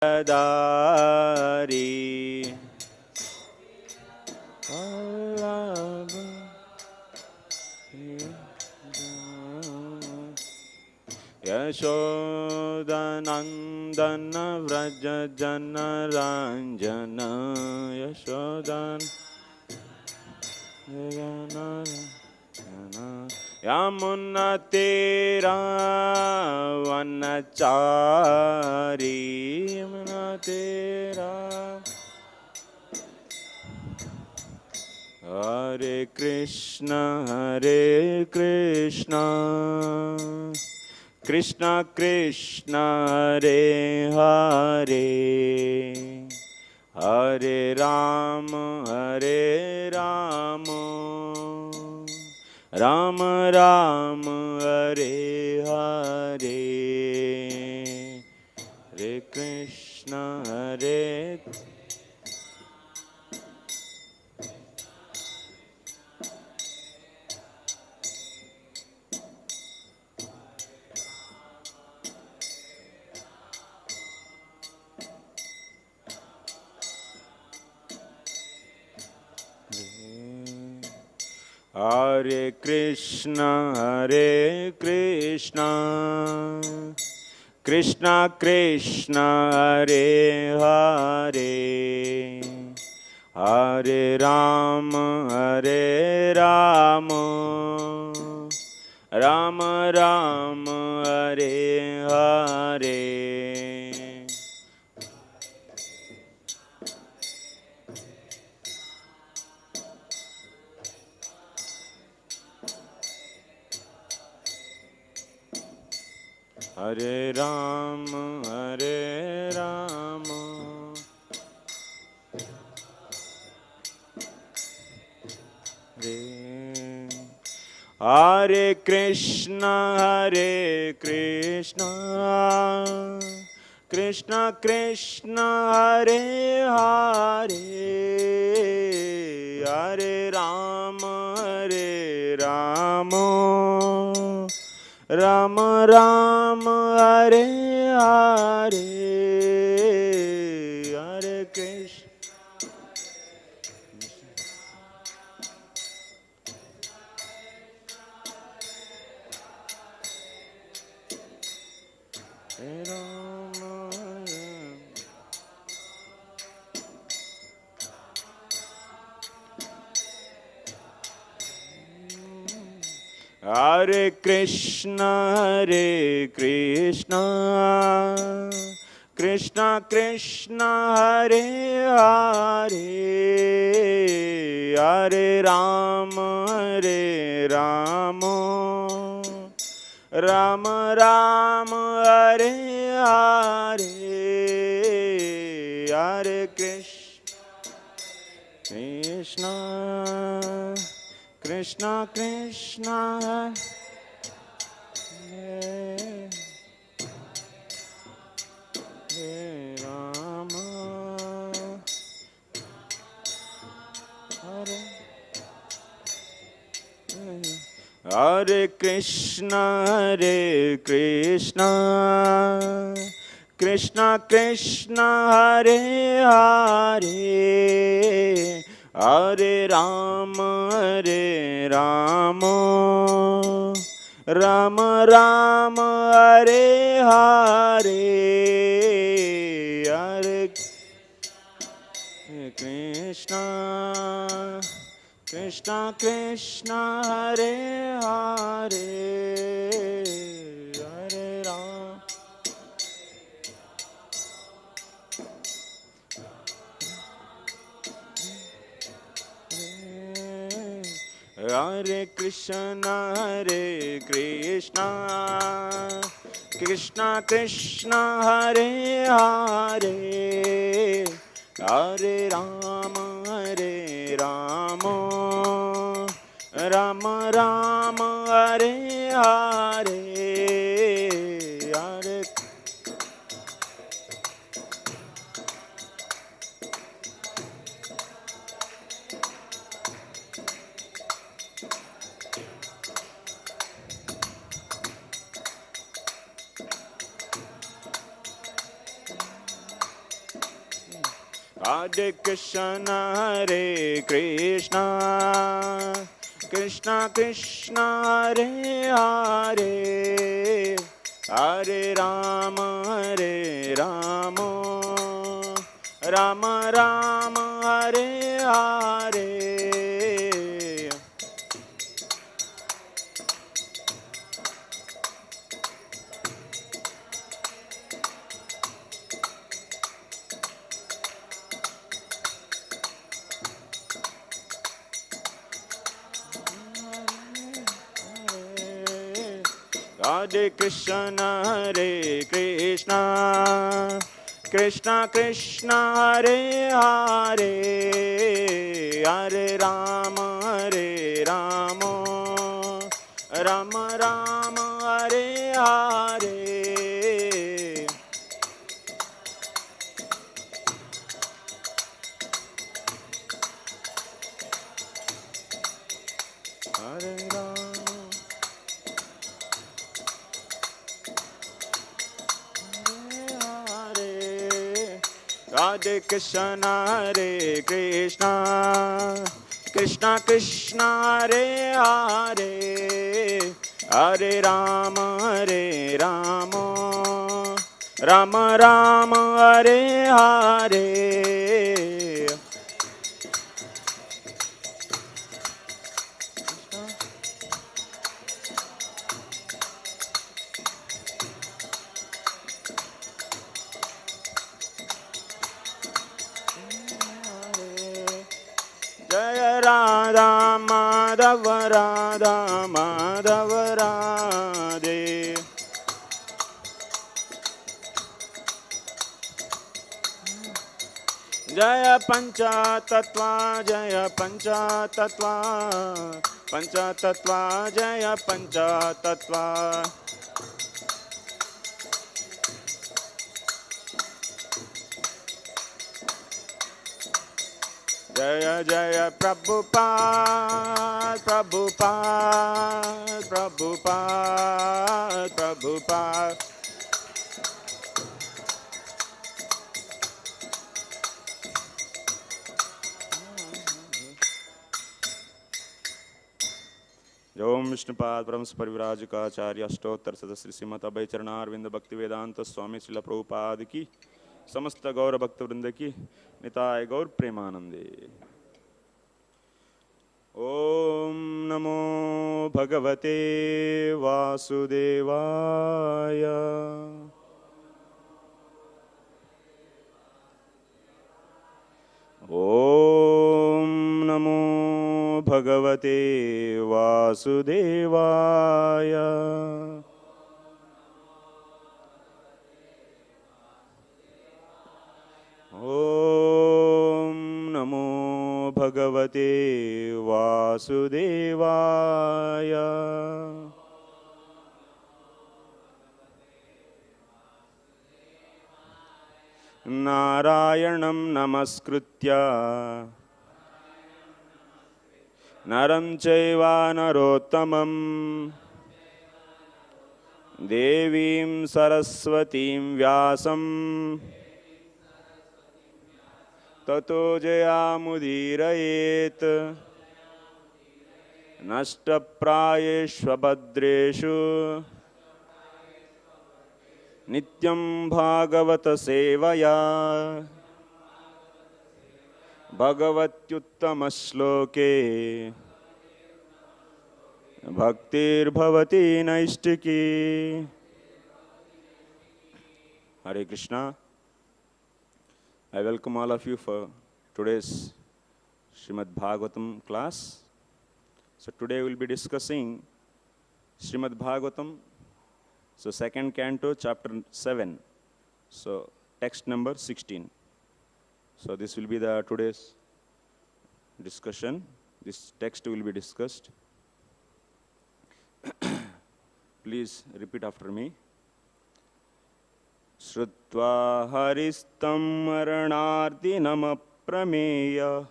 Dari Yashodanandana Vraja Jana Ranjana Yashodan Yamuna Tera Vanachari Yamuna Tera Hare Krishna Krishna Krishna Hare Hare Hare Rama Rama Rama Hare Hare Hare Krishna Hare Hare Krishna Krishna Krishna Hare Hare Hare Rama Rama Rama Hare Hare Hare Rama Hare Krishna Krishna Krishna Hare Hare Hare Rama Rama Rama Hare Hare Hare Krishna Hare Krishna Krishna Krishna Hare Hare Hare Rama Rama Rama Hare Hare Hare Krishna Krishna Krishna Hare Rama Hare Krishna Krishna Krishna Hare Hare Hare Rama Rama Rama Hare Hare Hare Krishna Krishna Krishna Hare Hare Hare Rama Hare Krishna Krishna Krishna Hare Hare Hare Rama Rama Rama Hare Hare Hare Hare Krishna Hare Krishna Krishna Krishna Hare Hare Hare Rama Hare Rama Rama Rama Hare Hare Hare Krishna Hare Krishna Krishna Krishna Hare Hare Hare Rama Hare Rama Rama Rama Hare Hare Hare Rama Hare Krishna Hare Krishna Krishna Krishna Hare Hare Hare Rama Hare Rama Rama Rama Hare Hare Jaya Radha Madhava Radha Madhava Radhe Jaya Pancha Tattva Jaya Pancha Tattva Pancha Tattva Jaya Pancha Tattva Jaya Jaya Prabhupada Prabhupada Prabhupada Prabhupada Om Vishnupad Brahms Parivrajika Acharya Stottar Sadasri Srimad Abhay Charanarvinda Bhakti Vedanta Swami Srila Prabhupada ki समस्त गौर भक्त वृंद की निताय गौर प्रेमानंदे ओम नमो भगवते वासुदेवाय ओम नमो भगवते वासुदेवाय Om Namo Bhagavate Vasudevaya Narayanam Namaskritya Naram Chaiva Narottamam Devim Saraswatim Vyasam Tato Jayamudirayet Nashtaprayeshvabhadreshu Nityam Bhagavata Sevaya Bhagavatyuttamaśloke Bhaktir Bhavati Naistiki Hare Krishna. I welcome all of you for today's Srimad Bhagavatam class. So today we will be discussing Srimad Bhagavatam, so second canto, chapter 7. So text number 16. So this will be the today's discussion. This text will be discussed. Please repeat after me. Shrutva haristam maranardinam aprameya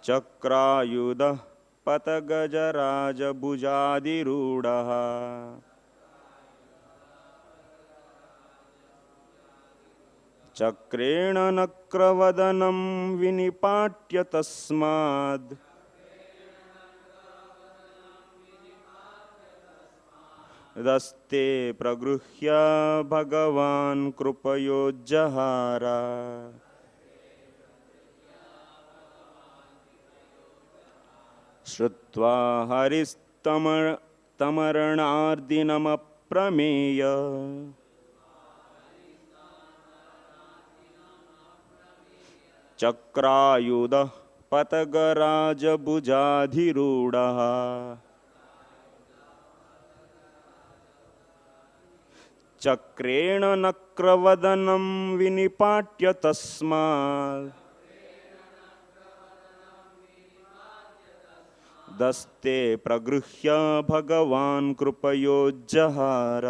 Chakrayuda patagajaraja bujadirudaha चक्रेण नक्रवदनं विनिपाट्य तस्माद् दस्ते प्रगृह्य भगवान् कृपयोज्जहार। श्रुत्वा हरिस्तमरणार्दिनमप्रमेय चक्रायुधः पतगराजभुजाधिरूढः चक्रेण नक्रवदनं विनिपाट्य तस्मात् दस्ते प्रगृह्य भगवान् कृपयोज्जहार।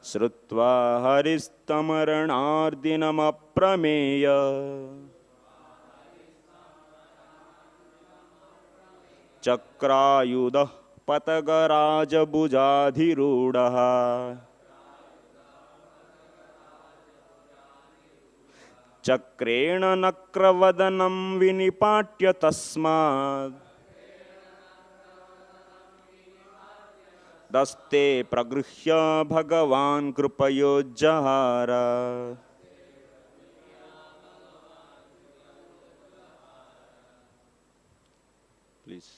श्रुत्वा हरिस्तमरणार्दिनमप्रमेय चक्रायुधः पतगराजभुजाधिरूढः चक्रेण नक्रवदनं विनिपाट्य तस्मात् दस्ते प्रगृह्य भगवान् कृपयोज्जहार। Please.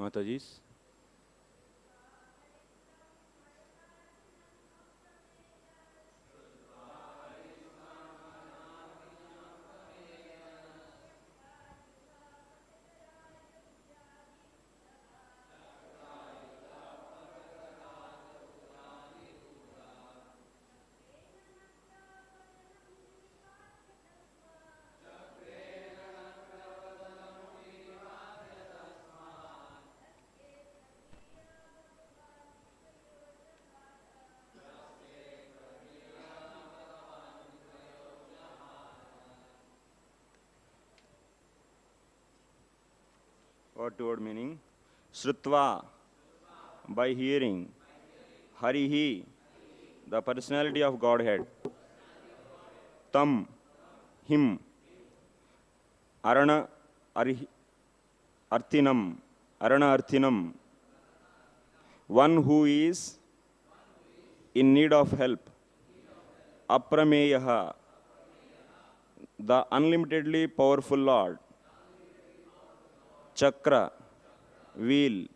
Mataji's. What word meaning? Shrutva, by hearing. Harihi, the personality of Godhead. Tam, him. Arana, arthinam, arana arthinam. One who is in need of help. Aprameyaha, the unlimitedly powerful Lord. Chakra, wheel.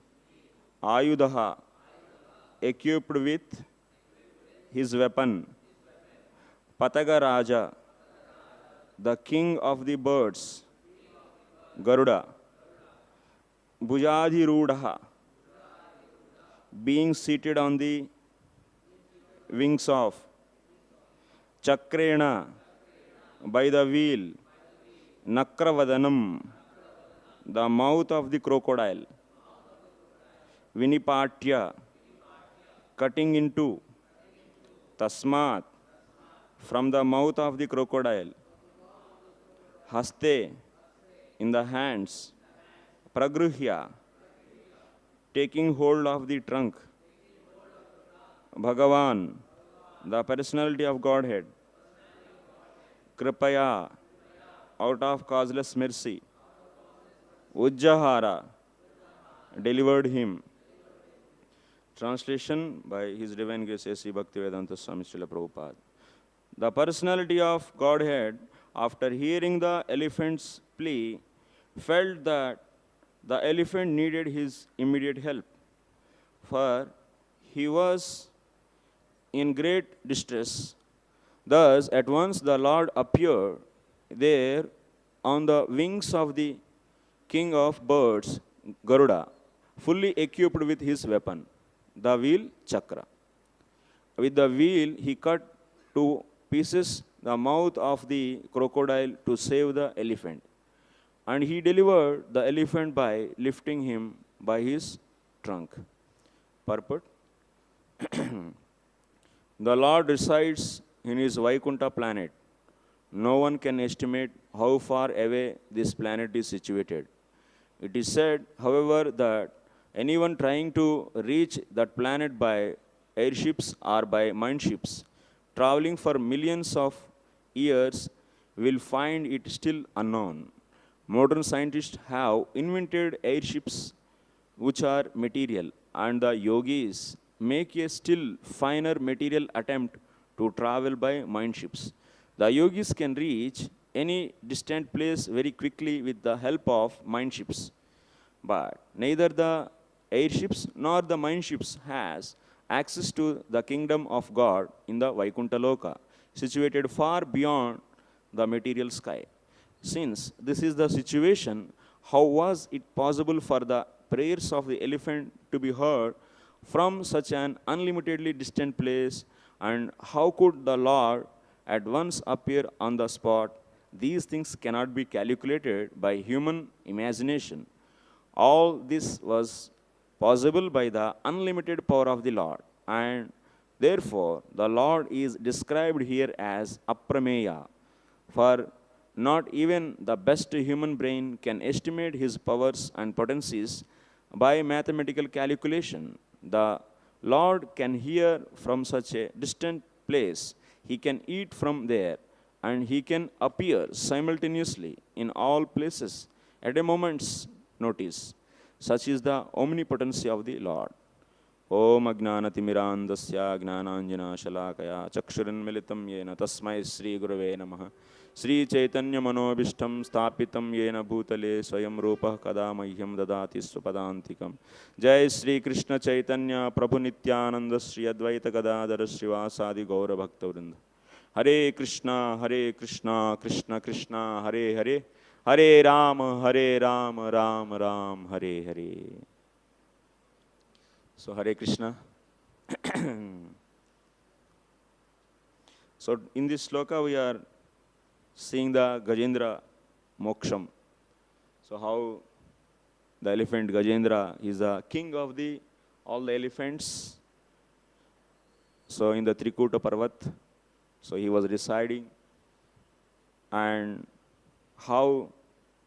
Ayudaha, equipped with his weapon. Patagaraja, the king of the birds. Garuda, Bhujadhirudaha, being seated on the wings of. Chakrena, by the wheel. Nakravadanam, the mouth of the crocodile. Vinipatya, cutting into. Tasmat, from the mouth of the crocodile. Haste, in the hands, Pragruhya, taking hold of the trunk, Bhagavan, the personality of Godhead, Kripaya, out of causeless mercy, Ujjahara, delivered him. Translation by His Divine Grace A.C. Bhaktivedanta Swami Srila Prabhupada. The personality of Godhead, after hearing the elephant's plea, felt that the elephant needed his immediate help, for he was in great distress. Thus, at once the Lord appeared there on the wings of the king of birds, Garuda, fully equipped with his weapon, the wheel chakra. With the wheel, he cut to pieces the mouth of the crocodile to save the elephant. And he delivered the elephant by lifting him by his trunk. Purport. The Lord resides in his Vaikuntha planet. No one can estimate how far away this planet is situated. It is said, however, that anyone trying to reach that planet by airships or by mine ships, traveling for millions of years, will find it still unknown. Modern scientists have invented airships which are material, and the yogis make a still finer material attempt to travel by mine ships. The yogis can reach any distant place very quickly with the help of mine ships. But neither the airships nor the mine ships has access to the kingdom of God in the Vaikuntha Loka, situated far beyond the material sky. Since this is the situation, how was it possible for the prayers of the elephant to be heard from such an unlimitedly distant place, and how could the Lord at once appear on the spot? These things cannot be calculated by human imagination. All this was possible by the unlimited power of the Lord, and therefore the Lord is described here as Aprameya, for not even the best human brain can estimate his powers and potencies by mathematical calculation. The Lord can hear from such a distant place, he can eat from there, and he can appear simultaneously in all places at a moment's notice. Such is the omnipotency of the Lord. Om Agnanatimirandasya Gnananjana Shalakaya Chakshuranmilitam Yena Tasmai Sri Gurave Namaha Sri Chaitanya Manobishtam Stapitam Yena Bhutale Swayam Rupa Kada Mahyam Dadati Swapadantikam Jai Sri Krishna Chaitanya Prabhu Nityananda Sri Advaita Gadadara Srivasadi Gaura Bhakta Vrinda Hare Krishna Krishna Krishna Hare Hare Hare Ram Ram Ram Hare Hare. So Hare Krishna. So in this sloka we are seeing the Gajendra Moksham. So how the elephant Gajendra is the king of all the elephants. So in the Trikuta Parvat, so he was residing, and how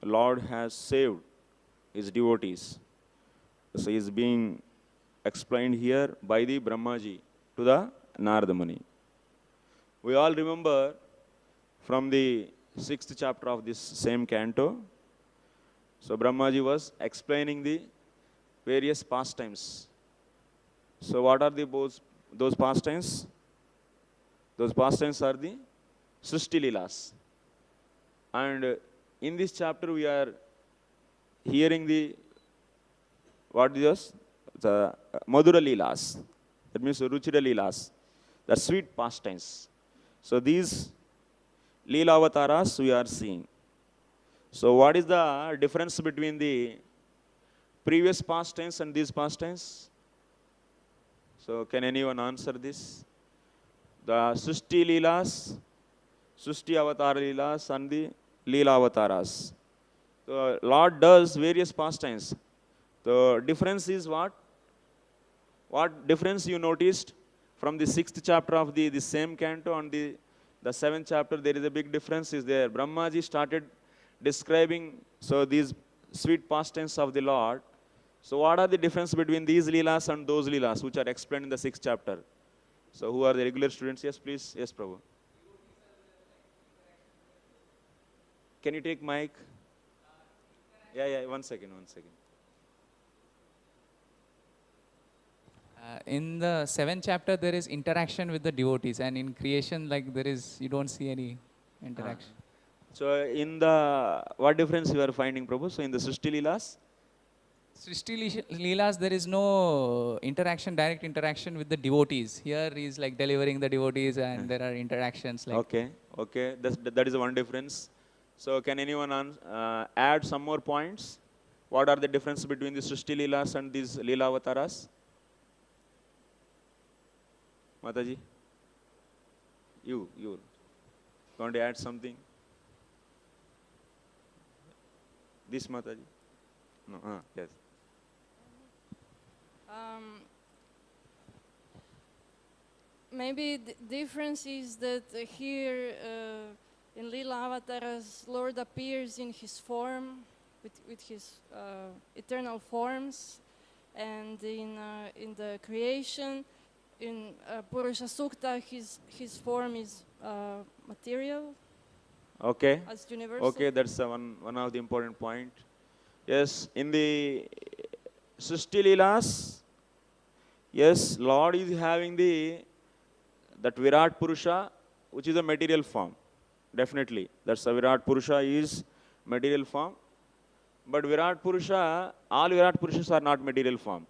Lord has saved his devotees. So he is being explained here by the Brahmaji to the Narada Muni. We all remember from the 6th chapter of this same canto, so Brahmaji was explaining the various pastimes. So what are those pastimes? Those pastimes are the Srishti Leelas. And in this chapter we are hearing the Madhura Leelas. That means Ruchira Leelas, the sweet pastimes. So these Leela Avataras we are seeing. So what is the difference between the previous pastimes and these pastimes? So can anyone answer this? The Srishti Leelas, Srishti Avatar Leelas and the Leela Avataras. The Lord does various pastimes. The difference is what? What difference you noticed from the 6th chapter of the same canto and the 7th chapter? There is a big difference is there. Brahmaji started describing, so these sweet pastimes of the Lord. So what are the difference between these Leelas and those Leelas which are explained in the 6th chapter? So who are the regular students? Yes, please. Yes, Prabhu. Can you take mic? Yeah, 1 second, 1 second. In the 7th chapter, there is interaction with the devotees, and in creation, like you don't see any interaction. So in the, what difference you are finding, Prabhu? So in the Srishti Leelas? Srishti Leelas, there is no direct interaction with the devotees. Here is like delivering the devotees, and there are interactions like. Okay, that is one difference. So can anyone add some more points? What are the difference between the Srishti Leelas and these Leela Avataras? Mataji? You want to add something? This Mataji? No, yes. Maybe the difference is that here in Lila Avatars, Lord appears in his form, with his eternal forms, and in the creation, in Purusha Sukta, his form is material. Okay. As universal. Okay, that's one of the important point. Yes, in the Srishti Leelas, yes, Lord is having that Virat Purusha, which is a material form. Definitely, that's a Virat Purusha is material form. But Virat Purusha, all Virat Purushas are not material form.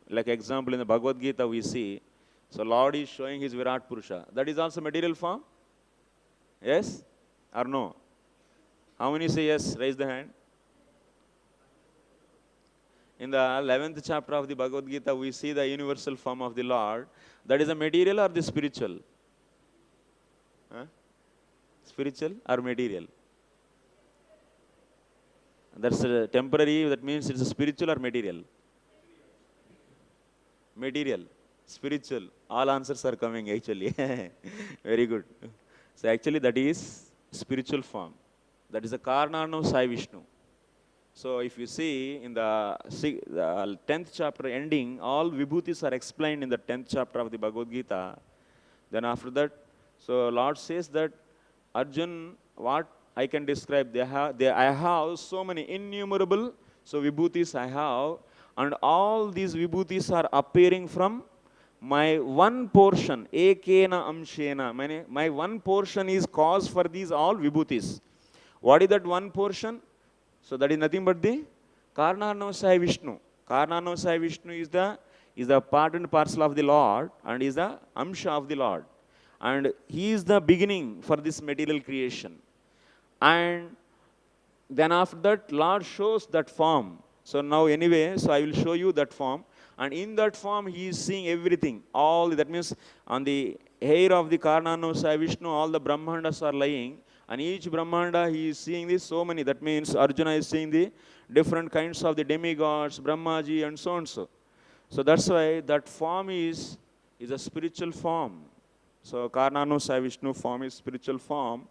Like example in the Bhagavad Gita we see, so Lord is showing his Virat Purusha. That is also material form? Yes or no? How many say yes? Raise the hand. In the 11th chapter of the Bhagavad Gita, we see the universal form of the Lord. That is a material or the spiritual? Spiritual or material? That's a temporary, that means it's a spiritual or material? Material, spiritual. All answers are coming actually. Very good. So actually that is spiritual form. That is a Karnanam Sai Vishnu. So if you see in the 10th chapter ending, all vibhutis are explained in the 10th chapter of the Bhagavad Gita. Then after that, so Lord says that Arjun, what I can describe, I have so many innumerable, so vibhutis I have, and all these vibhutis are appearing from my one portion, ekena amshena. My one portion is cause for these all vibhutis. What is that one portion? So that is nothing but the Karnanam Sai Vishnu. Karnanam Sai Vishnu is the part and parcel of the Lord and is the Amsha of the Lord. And he is the beginning for this material creation. And then after that, Lord shows that form. So now anyway, so I will show you that form. And in that form, he is seeing everything. All, that means on the hair of the Karnanam Sai Vishnu, all the Brahmandas are lying. And each Brahmanda, he is seeing this so many. That means Arjuna is seeing the different kinds of the demigods, Brahmaji, and so on so. So that's why that form is a spiritual form. So Karnanam Sai Vishnu form is spiritual form.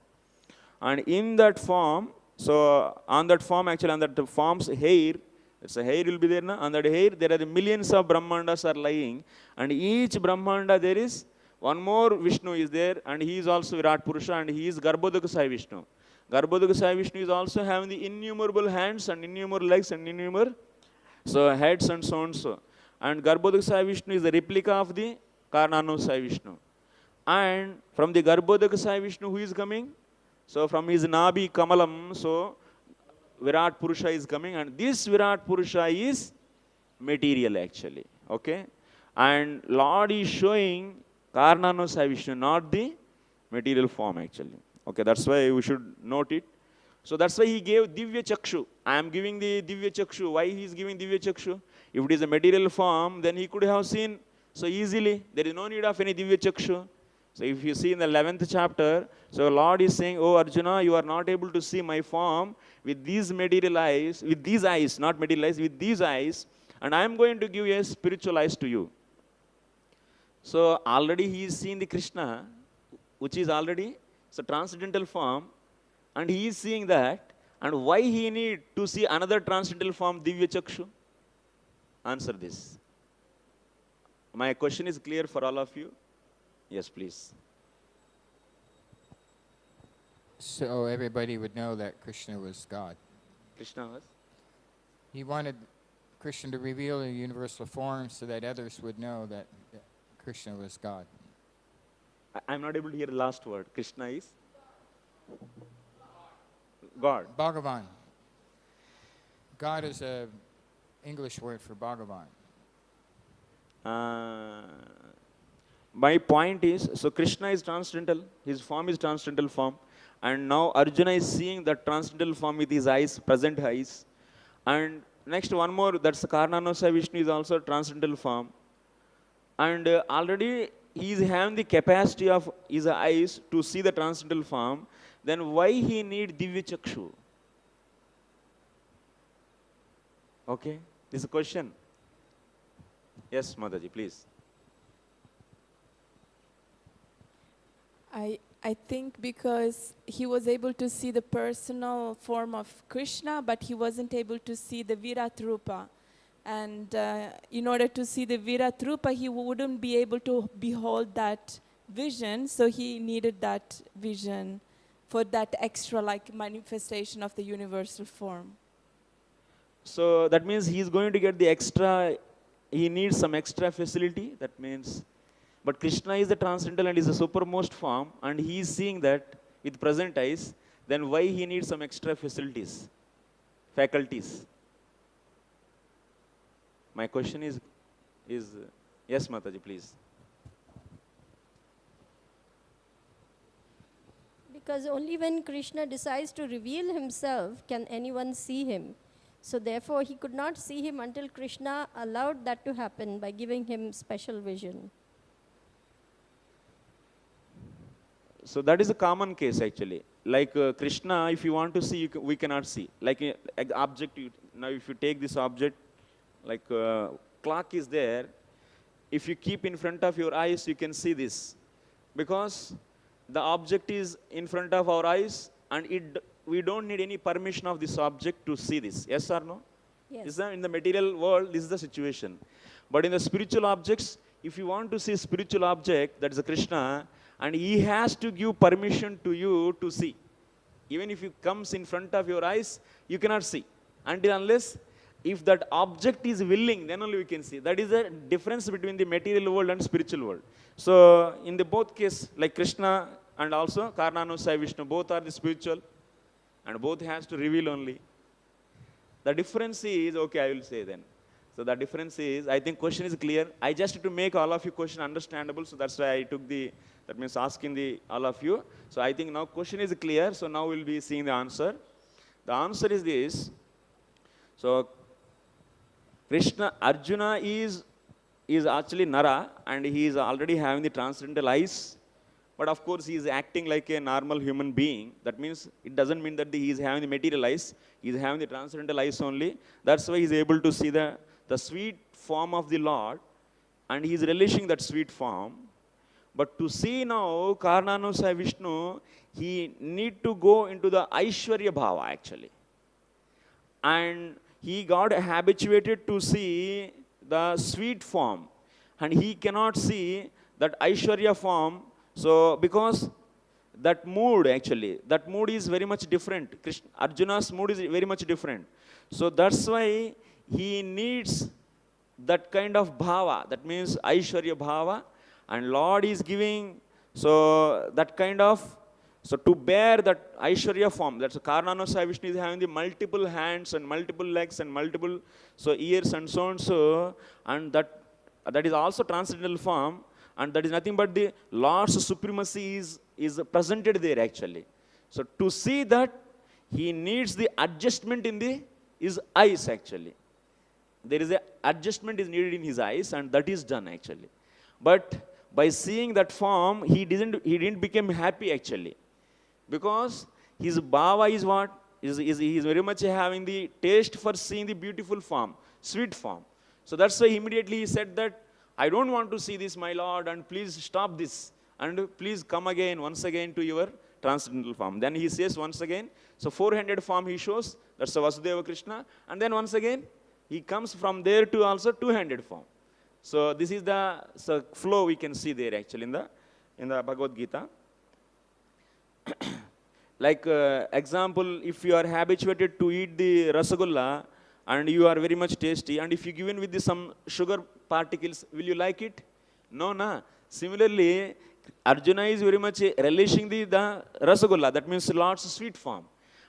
And in that form, so on that form, actually on that form's hair, it's a hair will be there now. On that hair, there are the millions of Brahmandas are lying. And each Brahmanda there is one more Vishnu is there, and he is also Virat Purusha, and he is Garbhodaka Sai Vishnu. Garbhodaka Sai Vishnu is also having the innumerable hands and innumerable legs and innumerable heads and so on so. And Garbhodaka Sai Vishnu is the replica of the Karnanam Sai Vishnu. And from the Garbhodaka Sai Vishnu, who is coming? So from his Nabi Kamalam, so Virat Purusha is coming, and this Virat Purusha is material actually. Okay? And Lord is showing Karnanam Sai Vishnu, not the material form actually. Okay, that's why we should note it. So that's why he gave Divya Chakshu. I am giving the Divya Chakshu. Why he is giving Divya Chakshu? If it is a material form, then he could have seen so easily. There is no need of any Divya Chakshu. So if you see in the 11th chapter, so Lord is saying, oh Arjuna, you are not able to see my form with these material eyes, with these eyes, not material eyes, with these eyes, and I am going to give a spiritual eyes to you. So already he is seeing the Krishna, which is already so transcendental form, and he is seeing that, And why he need to see another transcendental form, Divya Chakshu? Answer this. My question is clear for all of you? Yes, please. So everybody would know that Krishna was God. Krishna was? He wanted Krishna to reveal a universal form so that others would know that Krishna was God. I'm not able to hear the last word. Krishna is? God. Bhagavan. God is a English word for Bhagavan. My point is, so Krishna is transcendental, his form is transcendental form, and now Arjuna is seeing that transcendental form with his eyes, present eyes. And next one more, that's Karnanasa Vishnu is also transcendental form. And already he is having the capacity of his eyes to see the transcendental form, then why he need Divya Chakshu? Okay, this is a question. Yes, Mataji, please. I think because he was able to see the personal form of Krishna, but he wasn't able to see the Virat Rupa. And in order to see the Virat Rupa, he wouldn't be able to behold that vision, so he needed that vision for that extra manifestation of the universal form. So that means he is going to get the extra, he needs some extra facility, that means, but Krishna is the transcendental and is the supermost form, and he is seeing that with present eyes, then why he needs some extra facilities, faculties? My question is yes, Mataji, please. Because only when Krishna decides to reveal himself can anyone see him. So therefore, he could not see him until Krishna allowed that to happen by giving him special vision. So that is a common case actually. Like Krishna, if you want to see, we cannot see. Like object, now if you take this object, like clock is there, if you keep in front of your eyes, you can see this. Because the object is in front of our eyes, and we don't need any permission of this object to see this. Yes or no? Yes. Is that in the material world, this is the situation. But in the spiritual objects, if you want to see a spiritual object, that is a Krishna, and he has to give permission to you to see. Even if it comes in front of your eyes, you cannot see. Until unless, if that object is willing, then only we can see. That is the difference between the material world and spiritual world. So, in the both case, like Krishna and also Karnanusaya Vishnu, both are the spiritual, and both has to reveal only. The difference is, okay, I will say then. So the difference is, I think question is clear. I just to make all of you question understandable, so that's why I took that means asking all of you. So I think now question is clear, so now we'll be seeing the answer. The answer is this. So Arjuna is actually Nara, and he is already having the transcendental eyes. But of course, he is acting like a normal human being. That means, it doesn't mean that he is having the material eyes. He is having the transcendental eyes only. That's why he is able to see the sweet form of the Lord, and he is relishing that sweet form. But to see now Karnanusaya Vishnu, he need to go into the Aishwarya Bhava actually. And he got habituated to see the sweet form, and he cannot see that Aishwarya form. So, because that mood is very much different. Arjuna's mood is very much different. So, that's why he needs that kind of bhava, that means Aishwarya bhava, and Lord is giving, so that kind of, so to bear that Aishwarya form, that's Karnanusaya Vishnu is having the multiple hands and multiple legs and multiple ears and so on so, and that is also transcendental form. And that is nothing but the Lord's supremacy is presented there actually. So to see that, he needs the adjustment in his eyes actually. There is an adjustment is needed in his eyes, and that is done actually. But by seeing that form, he didn't become happy actually. Because his bhava is what? He is very much having the taste for seeing the beautiful form, sweet form. So that's why immediately he said that, I don't want to see this, my Lord, and please stop this, and please come again, once again, to your transcendental form. Then he says once again, so 400 form he shows, that's the Vasudeva Krishna. And then once again, he comes from there to also 200 form. So this is the flow we can see there actually in the Bhagavad Gita. Like example, if you are habituated to eat the rasagulla and you are very much tasty, and if you given with some sugar particles, will you like it? No, na. Similarly, Arjuna is very much relishing the rasagulla, that means Lord's sweet form.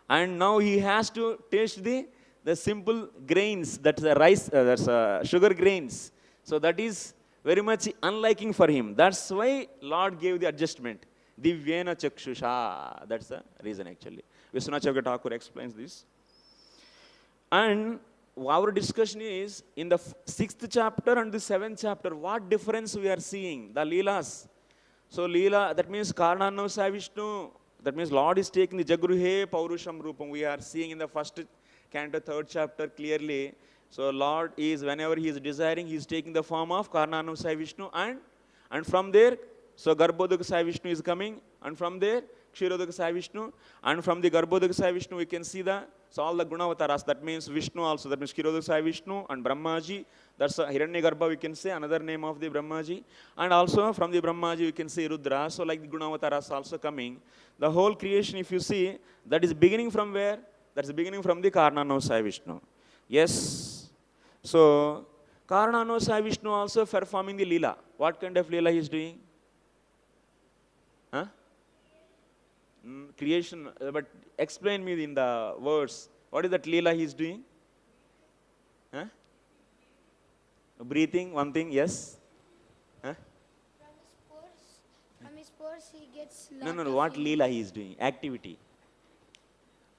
And now he has to taste the simple grains, that's the rice, that's sugar grains. So that is very much unliking for him. That's why Lord gave the adjustment. Divyena chakshusha. That's the reason actually. Vishwanath Thakur explains this. And our discussion is in the 6th chapter and the 7th chapter, what difference we are seeing? The Leelas. So Leela, that means Karnanavasa Vishnu, that means Lord is taking the Jagruhe Paurusham Rupam. We are seeing in the 1st canto, 3rd chapter clearly. So Lord is, whenever he is desiring, he is taking the form of Karnanavasa Vishnu, and from there, so Garbhodaka Sai Vishnu is coming, and from there, Kshirodaka Sai Vishnu, and from the Garbhodaka Sai Vishnu, we can see so all the Gunavataras, that means Vishnu also, that means Kshirodaka Sai Vishnu, and Brahmaji, that's Hiranyagarbha, we can say, another name of the Brahmaji, and also from the Brahmaji, we can say Rudra, so like the Gunavataras also coming. The whole creation, if you see, that is beginning from where? That's beginning from the Karnanavasa Sai Vishnu. Yes. So, Karnanavasa Sai Vishnu also performing the Leela. What kind of Leela he is doing? Huh? Creation, but explain me in the words. What is that Leela he is doing? Huh? Breathing, one thing, yes? Huh? From his pores he gets No, what Leela he is doing? Activity.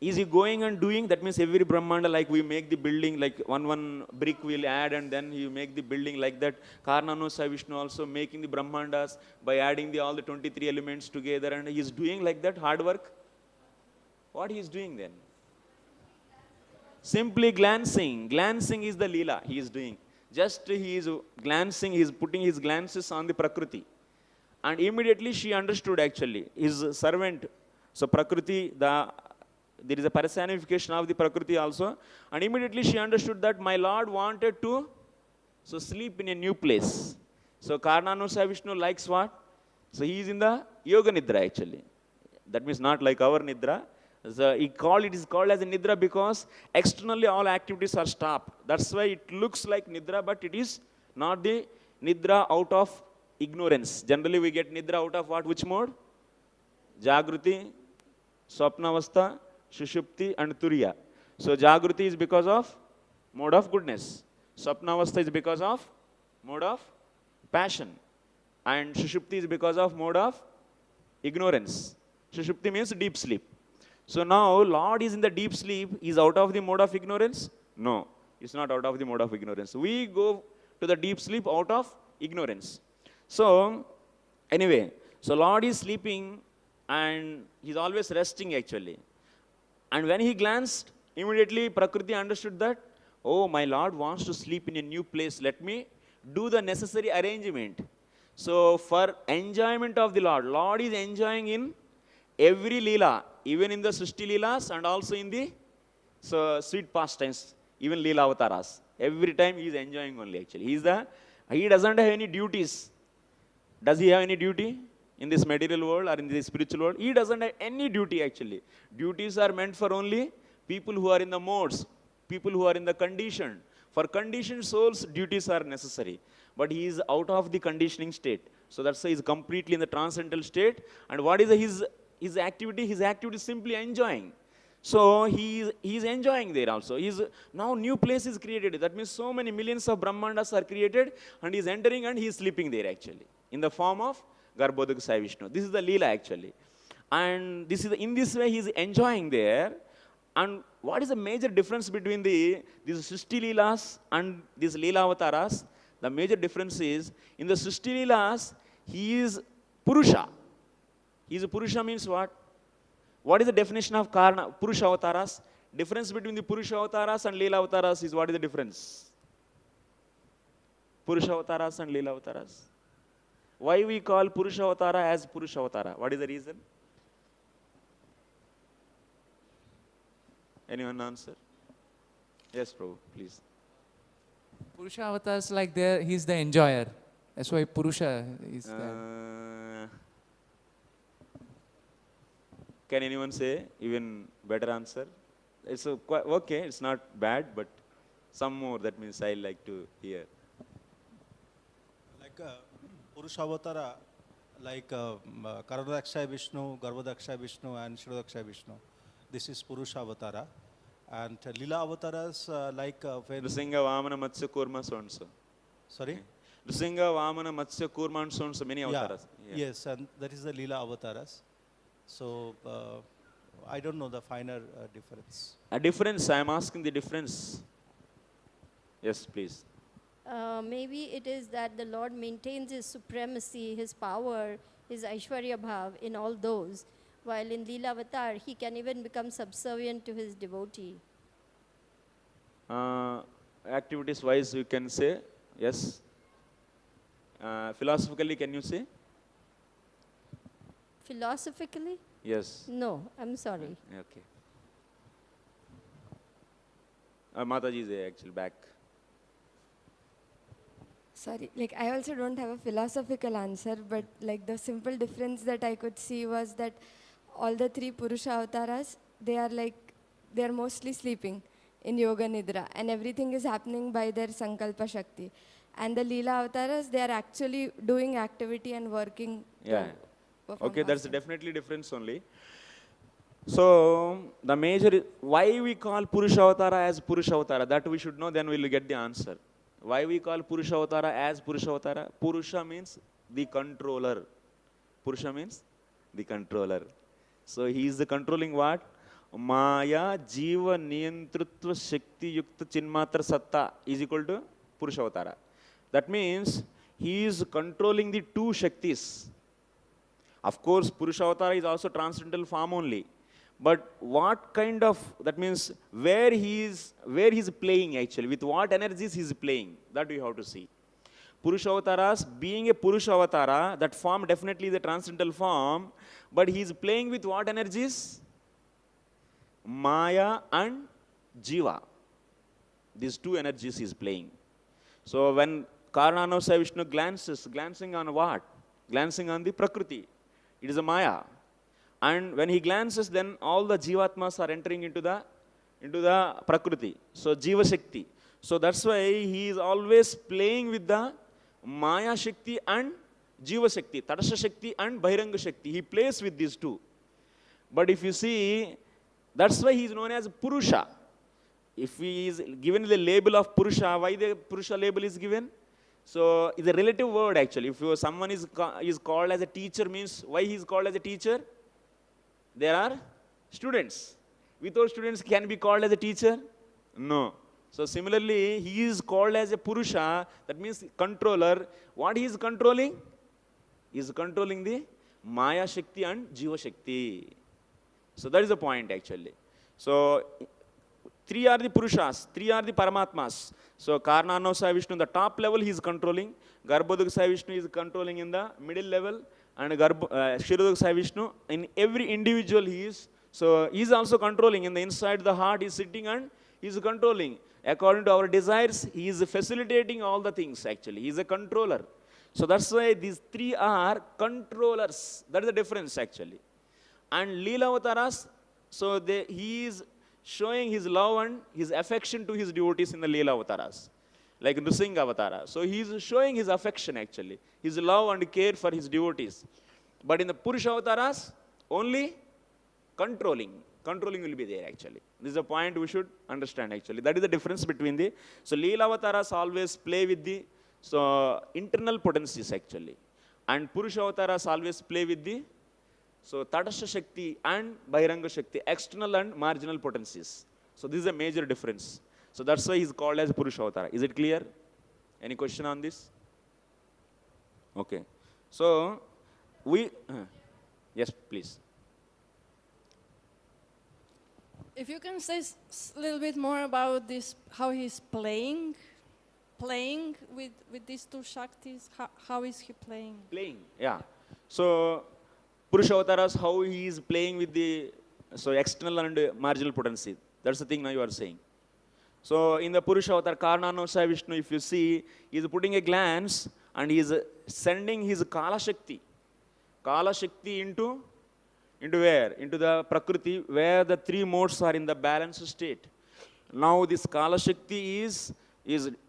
Is he going and doing? That means every Brahmanda, like we make the building, like one brick we'll add, and then you make the building like that. Karnanavasa Vishnu also making the Brahmandas by adding all the 23 elements together, and he is doing like that hard work. What he is doing then? Simply glancing. Glancing is the Leela he is doing. Just he is glancing, he is putting his glances on the Prakriti. And immediately she understood actually, his servant. So Prakriti, there is a personification of the Prakriti also. And immediately she understood that my Lord wanted to sleep in a new place. So Karnanavasa Vishnu likes what? So he is in the Yoga Nidra actually. That means not like our Nidra. So it is called as a Nidra because externally all activities are stopped. That's why it looks like Nidra, but it is not the Nidra out of ignorance. Generally we get Nidra out of what? Which mode? Jagruti, Swapnavastha, Shushupti and Turiya. So Jagruti is because of mode of goodness. Swapnavastha is because of mode of passion. And Shushupti is because of mode of ignorance. Shushupti means deep sleep. So now Lord is in the deep sleep. He is out of the mode of ignorance? No, it's not out of the mode of ignorance. We go to the deep sleep out of ignorance. So anyway, so Lord is sleeping and he's always resting actually. And when he glanced, immediately Prakriti understood that, oh, my Lord wants to sleep in a new place. Let me do the necessary arrangement. So for enjoyment of the Lord, Lord is enjoying in every Leela, even in the Srishti Leelas and also in the sweet pastimes, even Leela Avataras. Every time he is enjoying only actually. He doesn't have any duties. Does he have any duty? In this material world or in this spiritual world, he doesn't have any duty actually. Duties are meant for only people who are in the modes, people who are in the condition. For conditioned souls, duties are necessary. But he is out of the conditioning state. So that's why he is completely in the transcendental state. And what is his activity? His activity is simply enjoying. So he is enjoying there also. Now new place is created. That means so many millions of Brahmandas are created and he is entering and he is sleeping there actually. In the form of Garbhodaka Sai Vishnu. This is the Leela actually. And in this way he is enjoying there. And what is the major difference between these Srishti Leelas and these Leela Avataras? The major difference is, in the Srishti Leelas, he is Purusha. Purusha means what? What is the definition of Purusha Avataras? Difference between the Purusha Avataras and Leela Avataras is, what is the difference? Purusha Avataras and Leela Avataras. Why we call Purusha Avatara as Purusha Avatara? What is the reason? Anyone answer? Yes, Prabhu, please. Purusha avatars like there, he's the enjoyer. That's why Purusha is there. Can anyone say even better answer? It's okay, it's not bad, but some more, that means I like to hear. Like Purusha Avatara, like Karadakshay Vishnu, Garbhadakshay Vishnu, and Shirodakshay Vishnu. This is Purusha Avatara. And Lila Avataras, like when. Nrsinga, Vamana, Matsya, Kurma, so and so. Sorry? Nrsinga, Vamana, Matsya, Kurma, and so and so, many avatars. Yeah. Yes, and that is the Lila Avataras. So I don't know the finer difference. A difference, I am asking the difference. Yes, please. Maybe it is that the Lord maintains his supremacy, his power, his Aishwarya Bhav in all those, while in Leela Avatar, he can even become subservient to his devotee. Activities wise, you can say, yes. Philosophically, can you say? Philosophically? Yes. No, I'm sorry. Okay. Mataji is actually back. Sorry, like I also don't have a philosophical answer, but like the simple difference that I could see was that all the three Purusha avatars, they are mostly sleeping in Yoga Nidra, and everything is happening by their Sankalpa Shakti. And the Leela avatars, they are actually doing activity and working. Yeah. Perform Okay, that's pastimes. definitely difference only. So, the major, why we call Purusha Avatara as Purusha Avatara, that we should know, then we will get the answer. Why we call Purusha Avatara as Purusha Avatara? Purusha means the controller. Purusha means the controller. So, he is the controlling what? Maya, Jiva, Niyantrutva, Shakti, Yukta, Chinmatra, Satta is equal to Purusha Avatara. That means he is controlling the two Shaktis. Of course, Purusha Avatara is also transcendental form only. But what kind of, that means where he is playing actually, with what energies he is playing, that we have to see. Purusha Avataras, being a Purusha Avatara, that form definitely is a transcendental form, but he is playing with what energies? Maya and Jiva. These two energies he is playing. So when Karananavasaya Vishnu glancing on what? Glancing on the Prakriti. It is a Maya. And when he glances, then all the Jivatmas are entering into the Prakriti. So Jiva Shakti. So that's why he is always playing with the Maya Shakti and Jiva Shakti, Tadasha Shakti and Bahiranga Shakti. He plays with these two. But if you see, that's why he is known as Purusha. If he is given the label of Purusha, why the Purusha label is given? So it's a relative word actually. If someone is called as a teacher, means why he is called as a teacher? There are students. Without students, can be called as a teacher? No. So similarly, he is called as a Purusha, that means controller. What he is controlling? He is controlling the Maya Shakti and Jiva Shakti. So that is the point actually. So three are the Purushas, three are the Paramatmas. So Karananavasaya Vishnu, the top level he is controlling. Garbhodakasaya Vishnu is controlling in the middle level. And Shirodakasaya Vishnu, in every individual he is. So he is also controlling. In the inside the heart he is sitting and he is controlling. According to our desires, he is facilitating all the things actually. He is a controller. So that's why these three are controllers. That is the difference actually. And Leela Avataras, so he is showing his love and his affection to his devotees in the Leela Avataras. Like Nrsinga Avatara. So he is showing his affection actually, his love and care for his devotees. But in the Purusha Avataras, only controlling. Controlling will be there actually. This is a point we should understand actually. That is the difference between the, so Leela Avataras always play with the internal potencies actually. And Purusha Avataras always play with the Tadasha Shakti and Bahiranga Shakti, external and marginal potencies. So this is a major difference. So that's why he is called as Purusha Avatara. Is it clear? Any question on this? Okay. So, yes, please. If you can say a little bit more about this, how he's playing with these two Shaktis, how is he playing? Playing, yeah. So, Purusha Avataras, how he is playing with the external and marginal potency. That's the thing now you are saying. So in the Purusha avatar, Karnanamsaya Vishnu, if you see, he is putting a glance and he is sending his Kala Shakti into where? Into the Prakriti, where the three modes are in the balanced state. Now this Kala Shakti is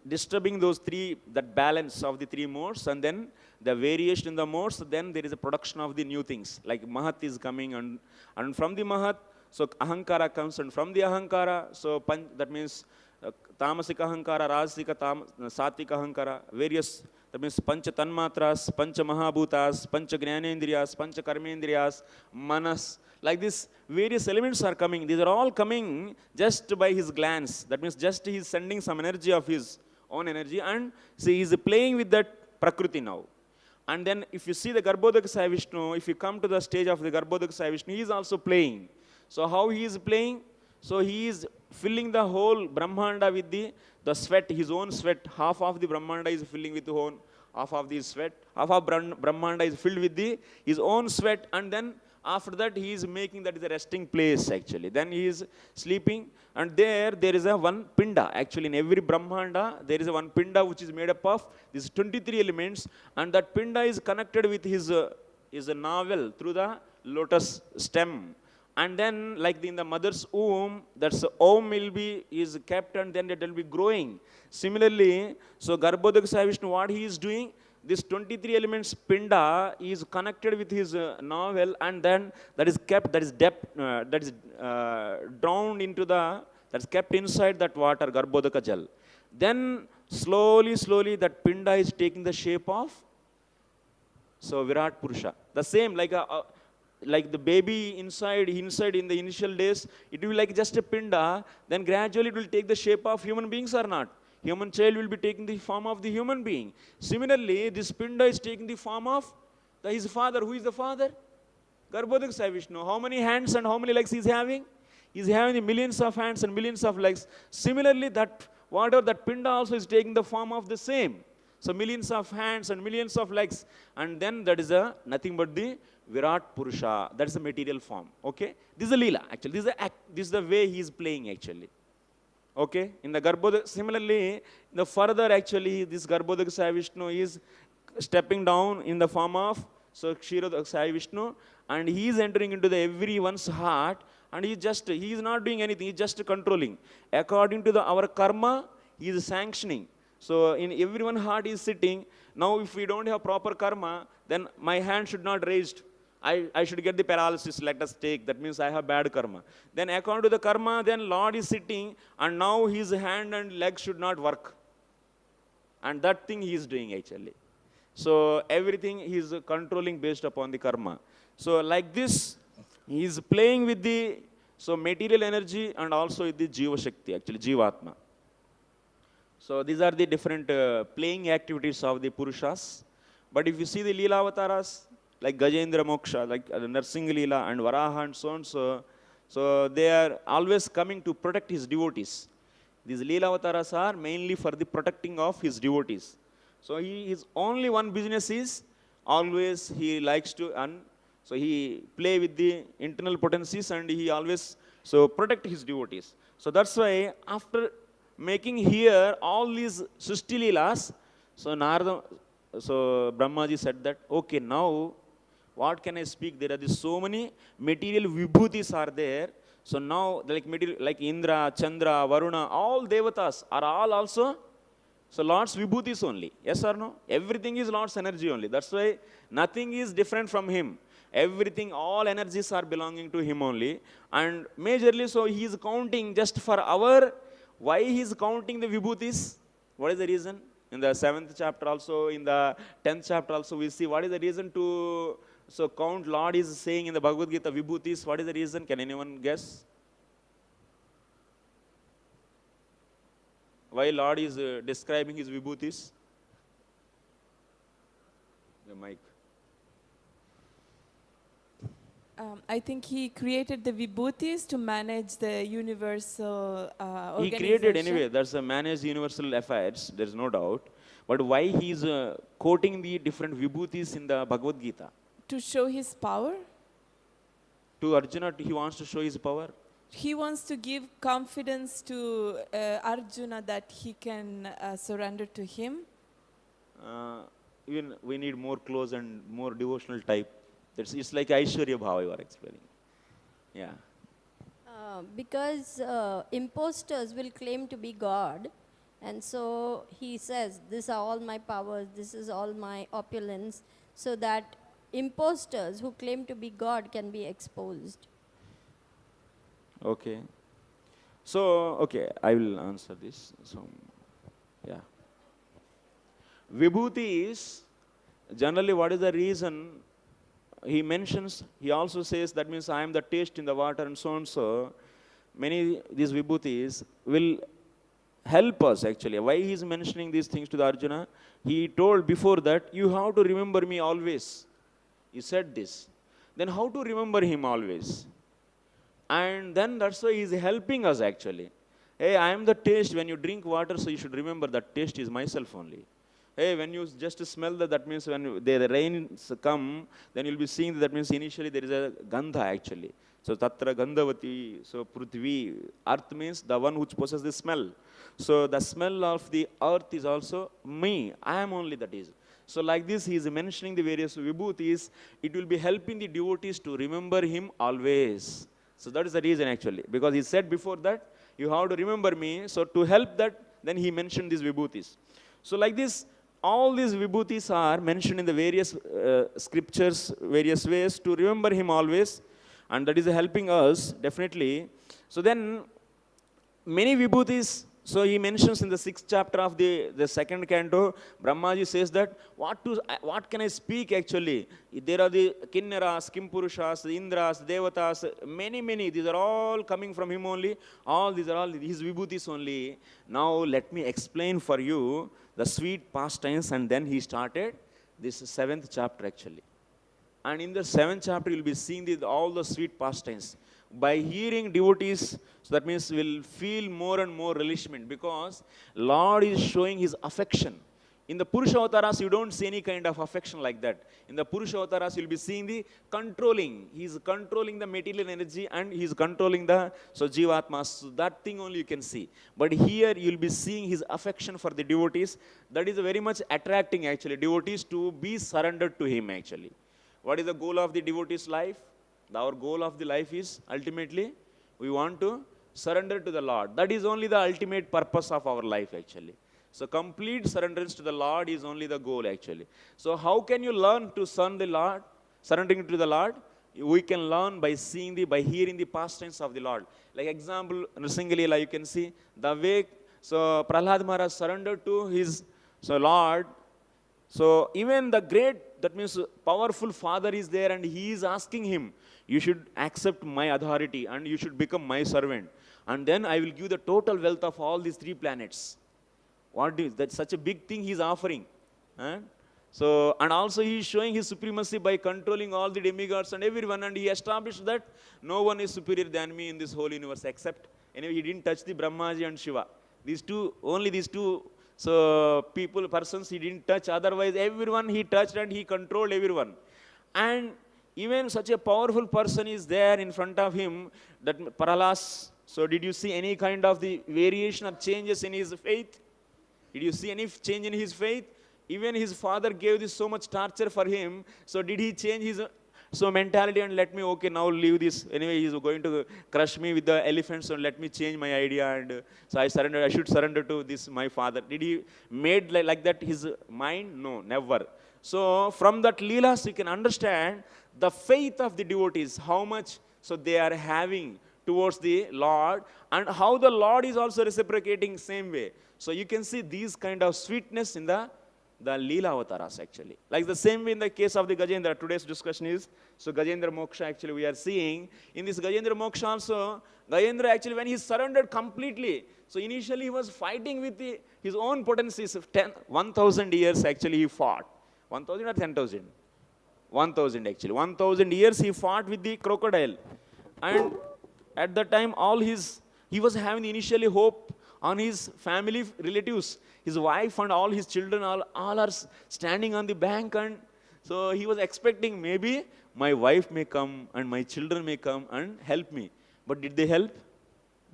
disturbing those three, that balance of the three modes, and then the variation in the modes, then there is a production of the new things. Like Mahat is coming, and from the Mahat, so Ahankara comes, and from the Ahankara, so that means Tamasika Ahankara, Rajasika, Satvika Ahankara, various, that means Pancha Tanmatras, Pancha Mahabhutas, Pancha Jnanendriyas, Pancha Karmendriyas, Manas. Like this, various elements are coming. These are all coming just by his glance. That means just he is sending some energy of his own energy, and see, he is playing with that Prakriti now. And then if you see the Garbhodakasaya Vishnu, if you come to the stage of the Garbhodakasaya Vishnu, he is also playing. So how he is playing? So he is filling the whole Brahmanda with the sweat, his own sweat. Half of the Brahmanda is filling with half of the sweat. Half of Brahmanda is filled with his own sweat, and then after that he is making that is a resting place actually. Then he is sleeping, and there is a one pinda. Actually in every Brahmanda there is a one pinda which is made up of these 23 elements, and that pinda is connected with his navel through the lotus stem. And then like in the mother's womb, that's Om is kept, and then it will be growing. Similarly, so Garbhodakasaya Vishnu, what he is doing, this 23 elements pinda is connected with his navel, and then that is kept, that is drowned into that's kept inside that water, Garbhodaka Jal. Then slowly that pinda is taking the shape of, so Virat Purusha. The same, like the baby inside in the initial days, it will be like just a pinda, then gradually it will take the shape of human beings or not. Human child will be taking the form of the human being. Similarly, this pinda is taking the form of his father. Who is the father? Garbhodakasaya Vishnu. How many hands and how many legs he is having? He is having the millions of hands and millions of legs. Similarly, that whatever that pinda also is taking the form of the same. So millions of hands and millions of legs, and then that is nothing but the Virat Purusha. That is the material form. Okay, this is a Leela actually. This is the way he is playing actually. Okay, in the Garbhodaka, similarly, the further actually this Garbhodakasaya Vishnu is stepping down in the form of Kshirodakasaya Vishnu, and he is entering into everyone's heart, and he is not doing anything. He is just controlling according to our karma. He is sanctioning. So in everyone's heart he is sitting. Now if we don't have proper karma, then my hand should not raised. I should get the paralysis, let us take. That means I have bad karma. Then according to the karma, then Lord is sitting, and now his hand and leg should not work. And that thing he is doing actually. So everything he is controlling based upon the karma. So like this, he is playing with the material energy and also with the Jiva Shakti, actually Jivatma. So these are the different playing activities of the Purushas. But if you see the Leela Avataras, like Gajendra Moksha, like Narsingha Leela and Varaha and so on, so they are always coming to protect his devotees. These Leela Avataras are mainly for the protecting of his devotees. So his only one business is always he likes to, so he play with the internal potencies, and he always protect his devotees. So that's why after making here all these Srishti Leelas, so Brahmaji said that, okay, now what can I speak? There are so many material vibhutis are there. So now like Indra, Chandra, Varuna, all devatas are all also Lord's vibhutis only. Yes or no? Everything is Lord's energy only. That's why nothing is different from him. Everything, all energies are belonging to him only. And majorly, he is counting just for why he is counting the vibhutis? What is the reason? In the 7th chapter also, in the 10th chapter also, we see what is the reason to count. Lord is saying in the Bhagavad Gita, vibhutis. What is the reason? Can anyone guess? Why Lord is describing his vibhutis? The mic. I think he created the vibhutis to manage the universal organization. He created anyway. That's a manage universal affairs. There is no doubt. But why he is quoting the different vibhutis in the Bhagavad Gita? To show his power. To Arjuna, he wants to show his power. he wants to give confidence to Arjuna that he can surrender to him. Even we need more close and more devotional type. It's like Aishwarya Bhava you are explaining. Yeah. Because imposters will claim to be God, and so he says, these are all my powers, this is all my opulence, so that imposters who claim to be God can be exposed. Okay. So, okay, I will answer this. So, yeah. Vibhuti is, generally what is the reason he mentions, he also says that means I am the taste in the water and so and so. Many these vibhutis will help us actually. Why he is mentioning these things to the Arjuna? He told before that, you have to remember me always. He said this. Then how to remember him always? And then that's why he is helping us actually. Hey, I am the taste. When you drink water, so you should remember that taste is myself only. Hey, when you just smell that means when the rains come, then you'll be seeing that means initially there is a gandha actually. So tatra gandhavati, so prithvi, earth means the one which possesses the smell. So the smell of the earth is also me. I am only that is. So like this, he is mentioning the various vibhutis. It will be helping the devotees to remember him always. So that is the reason actually. Because he said before that, you have to remember me. So to help that, then he mentioned these vibhutis. So like this, all these vibhutis are mentioned in the various scriptures, various ways to remember him always. And that is helping us, definitely. So then, many vibhutis, so he mentions in the 6th chapter of the 2nd canto, Brahmaji says that, what can I speak actually? There are the Kinnaras, Kimpurushas, the Indras, Devatas, many, these are all coming from him only. All these are all his vibhutis only. Now let me explain for you the sweet pastimes, and then he started this 7th chapter actually. And in the 7th chapter, you'll be seeing all the sweet pastimes. By hearing devotees, so that means we'll feel more and more relishment because Lord is showing his affection. In the Purusha Avataras, you don't see any kind of affection like that. In the Purusha Avataras, you'll be seeing the controlling. He's controlling the material energy and he's controlling the Jivatmas. So that thing only you can see. But here, you'll be seeing his affection for the devotees. That is very much attracting actually, devotees to be surrendered to him actually. What is the goal of the devotee's life? Our goal of the life is ultimately we want to surrender to the Lord. That is only the ultimate purpose of our life actually. So complete surrenderance to the Lord is only the goal actually. So how can you learn to surrendering to the Lord? We can learn by by hearing the pastimes of the Lord. Like example, Nrsingalila, you can see the way, so Prahlad Maharaj surrendered to his Lord. So even the great, that means powerful father is there and he is asking him, you should accept my authority and you should become my servant. And then I will give the total wealth of all these 3 planets. What is that? Such a big thing he is offering. So, and also he is showing his supremacy by controlling all the demigods and everyone, and he established that no one is superior than me in this whole universe except, anyway, he didn't touch the Brahmaji and Shiva. Only these two, so persons he didn't touch, otherwise everyone he touched and he controlled everyone. And even such a powerful person is there in front of him, that Paralas. So did you see any kind of the variation or changes in his faith? Did you see any change in his faith? Even his father gave this so much torture for him. So did he change his mentality and let me, okay, now leave this. Anyway, he's going to crush me with the elephants, so let me change my idea. And so I should surrender to this, my father. Did he made like that his mind? No, never. So from that Leelas, you can understand the faith of the devotees, how much so they are having towards the Lord, and how the Lord is also reciprocating same way. So you can see these kind of sweetness in the Leela Avataras actually. Like the same way in the case of the Gajendra, today's discussion is, so Gajendra Moksha actually we are seeing. In this Gajendra Moksha also, Gajendra actually when he surrendered completely, so initially he was fighting with his own potencies of 1,000 years actually he fought. 1,000 or 10,000? 1,000 actually. 1,000 years he fought with the crocodile. And at that time he was having initially hope on his family relatives. His wife and all his children all are standing on the bank, and so he was expecting maybe my wife may come and my children may come and help me. But did they help?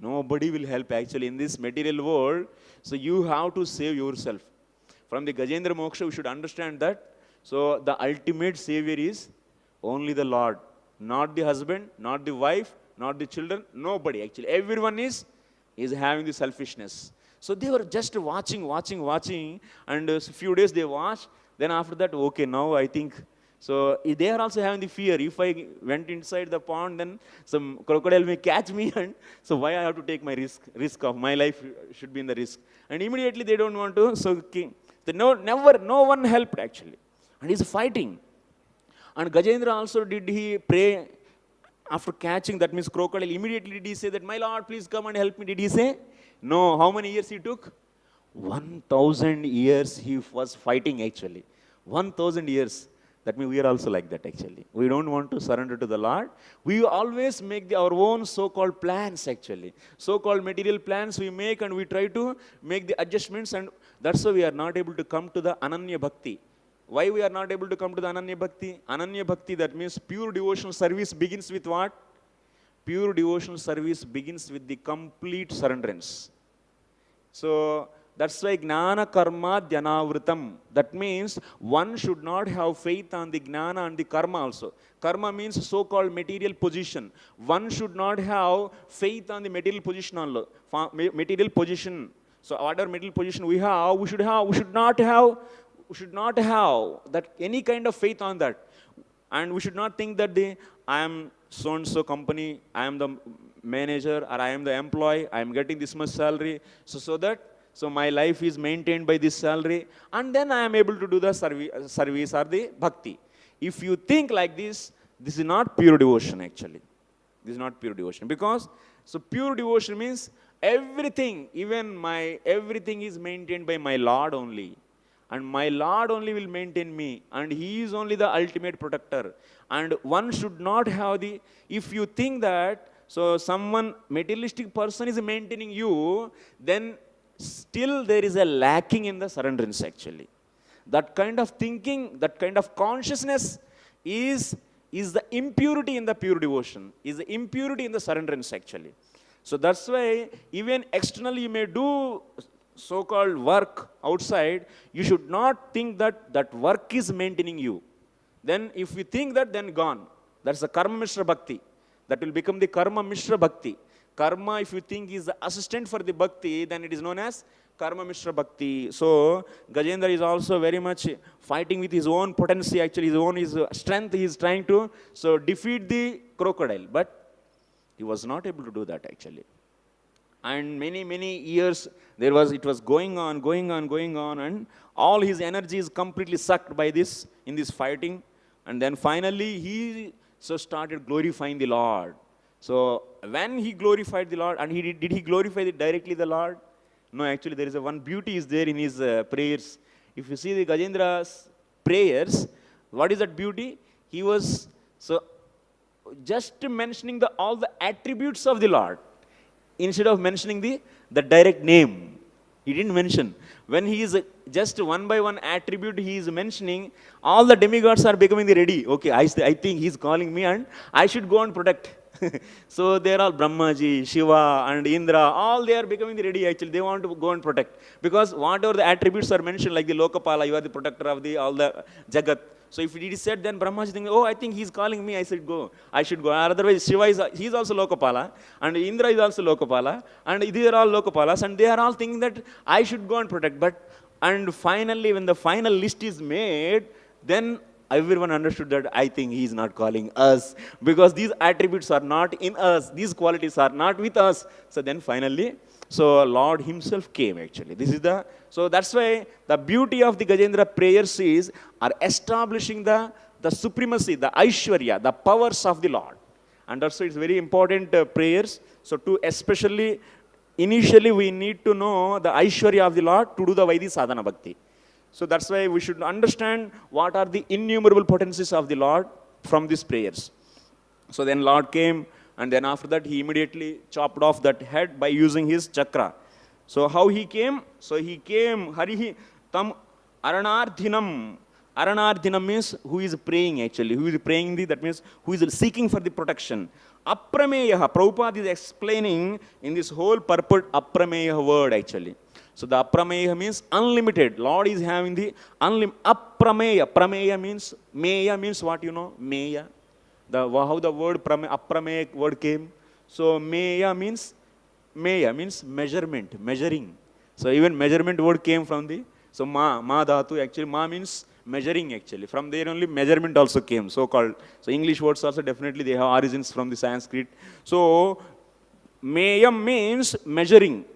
Nobody will help actually in this material world. So you have to save yourself. From the Gajendra Moksha, we should understand that. So the ultimate savior is only the Lord. Not the husband, not the wife, not the children, nobody actually. Everyone is having the selfishness. So they were just watching, and a few days they watched. Then after that, okay, now I think. So they are also having the fear. If I went inside the pond, then some crocodile may catch me, and so why I have to take my risk of my life should be in the risk. And immediately they don't want to. So no one helped actually, and he's fighting. And Gajendra also, did he pray after catching, that means crocodile? Immediately did he say that, my Lord, please come and help me? Did he say? No. How many years he took? 1,000 years he was fighting actually. 1,000 years. That means we are also like that actually. We don't want to surrender to the Lord. We always make our own so-called plans actually. So-called material plans we make, and we try to make the adjustments, and that's why we are not able to come to the Ananya Bhakti. Why we are not able to come to the Ananya Bhakti? Ananya Bhakti, that means pure devotional service, begins with what? Pure devotional service begins with the complete surrenderance. So that's why Gnana Karma Dhyanavritam. That means one should not have faith on the Gnana and the Karma also. Karma means so-called material position. One should not have faith on the material position also. Material position. So whatever material position we should not have that any kind of faith on that. And we should not think that I am so-and-so company, I am the manager, or I am the employee, I am getting this much salary, so my life is maintained by this salary, and then I am able to do the service or the bhakti. If you think like this is not pure devotion actually. This is not pure devotion, because so pure devotion means everything, everything is maintained by my Lord only. And my Lord only will maintain me, and He is only the ultimate protector. And one should not have if you think that, so someone, materialistic person is maintaining you, then still there is a lacking in the surrenderance actually. That kind of thinking, that kind of consciousness is the impurity in the pure devotion, is the impurity in the surrenderance actually. So that's why even externally you may do so-called work outside, you should not think that work is maintaining you. Then if you think that, then gone. That's the Karma Mishra Bhakti. That will become the Karma Mishra Bhakti. Karma, if you think, is the assistant for the Bhakti, then it is known as Karma Mishra Bhakti. So Gajendra is also very much fighting with his own potency, actually his strength. He is trying to defeat the crocodile, but he was not able to do that actually. And many years it was going on, and all his energy is completely sucked by this in this fighting. And then finally he started glorifying the Lord. So when he glorified the Lord, and did he glorify directly the Lord? No, actually there is one beauty is there in his prayers. If you see the Gajendra's prayers, what is that beauty? He was just mentioning all the attributes of the Lord, instead of mentioning the direct name. He didn't mention. When he is just one by one attribute he is mentioning, all the demigods are becoming ready. Okay, I think he's calling me and I should go and protect. So they are all Brahmaji, Shiva and Indra, all they are becoming ready actually. They want to go and protect. Because whatever the attributes are mentioned, like the Lokapala, you are the protector of all the Jagat. So if it is said, then Brahmaji thinking, oh, I think he's calling me, I should go. Otherwise, Shiva he's also Lokapala, and Indra is also Lokapala, and these are all Lokapalas, and they are all thinking that I should go and protect. And finally, when the final list is made, then everyone understood that I think he is not calling us, because these attributes are not in us, these qualities are not with us. So then finally, Lord himself came actually. So that's why the beauty of the Gajendra prayers are establishing the supremacy, the Aishwarya, the powers of the Lord. And also it's very important prayers. So initially we need to know the Aishwarya of the Lord to do the Vaidhi Sadhana Bhakti. So that's why we should understand what are the innumerable potencies of the Lord from these prayers. So then Lord came, and then after that he immediately chopped off that head by using his chakra. So how he came? So he came, Harihi Tam Aranardhinam. Aranardhinam means who is praying actually. Who is praying that means who is seeking for the protection. Aprameya, Prabhupada is explaining in this whole purport Aprameya word actually. So the Aprameya means unlimited. Lord is having the Aprameya. Prameya means, Meya means what you know? Meya. How the word Aprameya word came. So Meya means measurement, measuring. So even measurement word came from the, so ma dhatu actually, ma means measuring actually. From there only measurement also came, so called. So English words also definitely they have origins from the Sanskrit. So Meyam means measuring.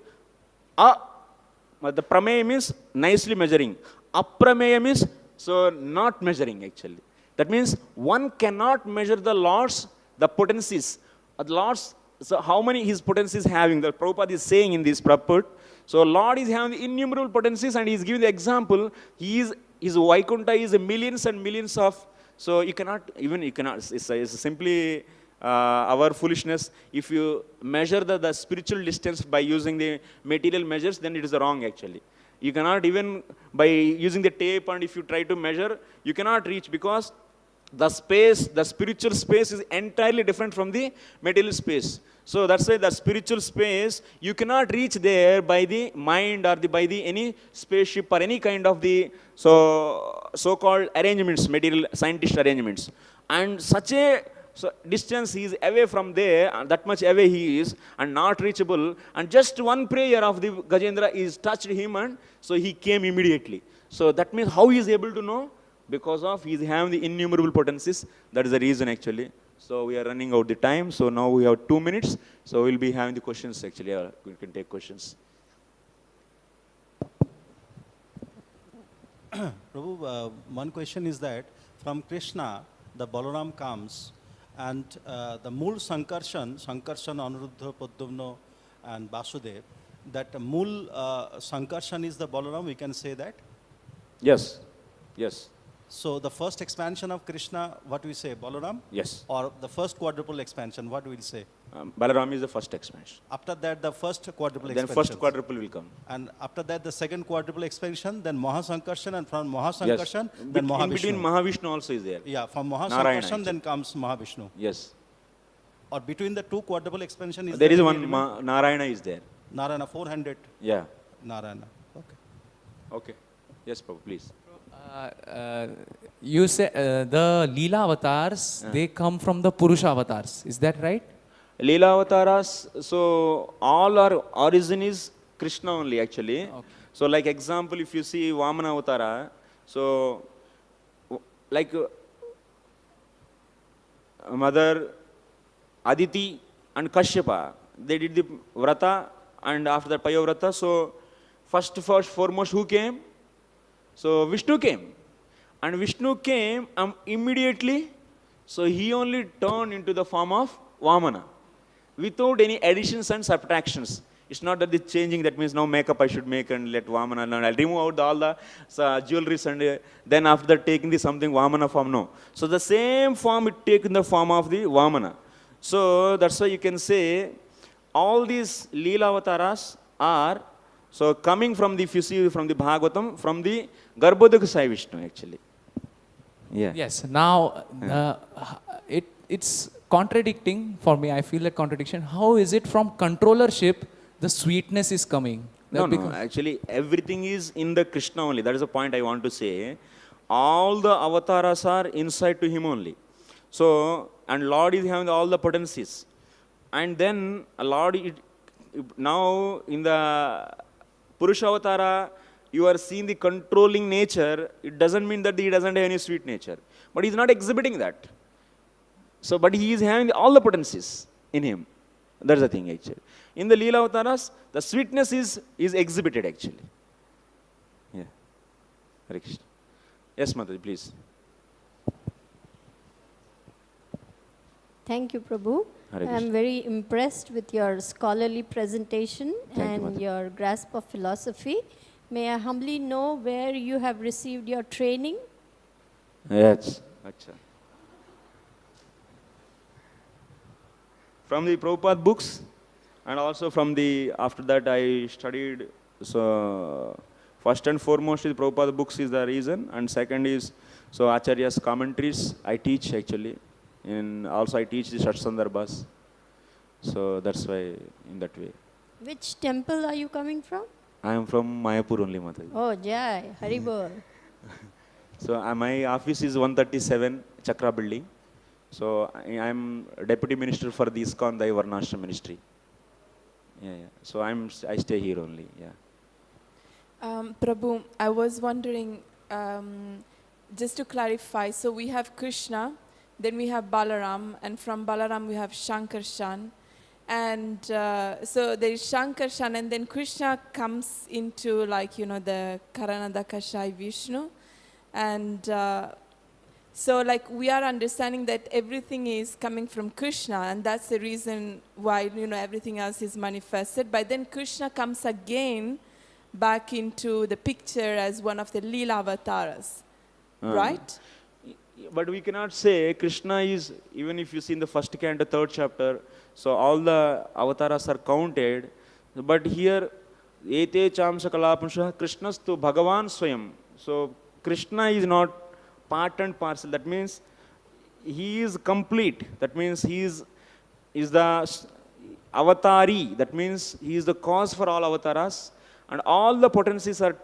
The prameya means nicely measuring. Aprameya means so not measuring actually. That means one cannot measure the Lord's, the potencies. The Lord's, so how many his potencies having? The Prabhupada is saying in this purport. So Lord is having the innumerable potencies and he is giving the example. His Vaikuntha is millions and millions of, so you cannot, it's simply our foolishness. If you measure the spiritual distance by using the material measures, then it is wrong actually. You cannot even by using the tape, and if you try to measure, you cannot reach, because the space, the spiritual space is entirely different from the material space. So that's why the spiritual space, you cannot reach there by the mind or by the any spaceship or any kind of the so-called arrangements, material scientist arrangements. And such a distance he is away from there, and that much away he is, and not reachable. And just one prayer of the Gajendra is touched him, and so he came immediately. So that means how he is able to know? Because of he is having the innumerable potencies. That is the reason actually. So we are running out the time. So now we have 2 minutes. So we'll be having the questions actually. We can take questions. Prabhu, one question is that from Krishna, the Balaram comes, and the Mool Sankarshan, Anuruddha, Padmavna, and Vasudev, that Mool Sankarshan is the Balaram, we can say that? Yes. Yes. So the first expansion of Krishna, what we say, Balaram? Yes. Or the first quadruple expansion, what we'll say? Balaram is the first expansion. After that, the first quadruple Then expansion. first quadruple will come. And after that, the second quadruple expansion, then Mahasankarshan, and from Mahasankarshan, then Mahavishnu. In between Mahavishnu also is there. Yeah, from Narayana, Mahasankarshan, then comes Mahavishnu. Yes. Or between the two quadruple expansion is There is one, Narayana is there. Narayana, 400 Yeah. Narayana. Okay. Okay. Yes, Prabhu, please. You say the Leela avatars, they come from the Purusha avatars. Is that right? Leela avatars, so all our origin is Krishna only actually. Okay. So like example, if you see Vamana avatara, so like Mother Aditi and Kashyapa, they did the vrata, and after that Payavrata, so first foremost who came? So Vishnu came, and Vishnu came immediately, so he only turned into the form of Vamana, without any additions and subtractions. It's not that the changing, that means now makeup I should make and let Vamana, and I'll remove out all the jewelries, and then after that taking the something Vamana form, no. So the same form it take in the form of the Vamana. So that's why you can say all these Leela avataras are so coming from the, if you see from the Bhagavatam, from the Garbhodakasaya Vishnu actually. Yeah. Yes. Now, it's contradicting for me. I feel like contradiction. How is it from controllership, the sweetness is coming? No, actually everything is in the Krishna only. That is the point I want to say. All the avatars are inside to him only. So, and Lord is having all the potencies. And then Lord, now in the Purusha avatara, you are seeing the controlling nature. It doesn't mean that he doesn't have any sweet nature. But he's not exhibiting that. So, but he is having all the potencies in him. That's the thing actually. In the Leela avataras, the sweetness is exhibited actually. Yeah. Hare Krishna. Yes, Mataji, please. Thank you, Prabhu. Hare I Krishna. am very impressed with your scholarly presentation Thank you, and Mataji. your grasp of philosophy. May I humbly know where you have received your training? Yes. Achha. From the Prabhupada books, and also from the, after that I studied, so first and foremost is Prabhupada books is the reason, and second is, so Acharya's commentaries I teach actually, and also I teach the Shat Sandarbhas. So that's why in that way. Which temple are you coming from? I am from Mayapur only, Mataji. Oh, Jai, Haribol. So my office is 137 Chakra building. So I am Deputy Minister for the ISKCON Dai Varnashram Ministry. Yeah, yeah. So I stay here only. Yeah. Prabhu, I was wondering, just to clarify, so we have Krishna, then we have Balaram, and from Balaram we have Shankarshan. And so there is Shankarshan, and then Krishna comes into, like, you know, the Karanadakashai Vishnu. And so, like, we are understanding that everything is coming from Krishna, and that's the reason why, you know, everything else is manifested. But then Krishna comes again back into the picture as one of the Leela avatars, right? But we cannot say Krishna is, even if you see in the first canto, third chapter, so all the avatars are counted. But here, Ete Chamsa Kalapansha, Krishnastu Bhagavan Swayam. So Krishna is not part and parcel. That means he is complete. That means he is the avatari. That means he is the cause for all avatars. And all the potencies are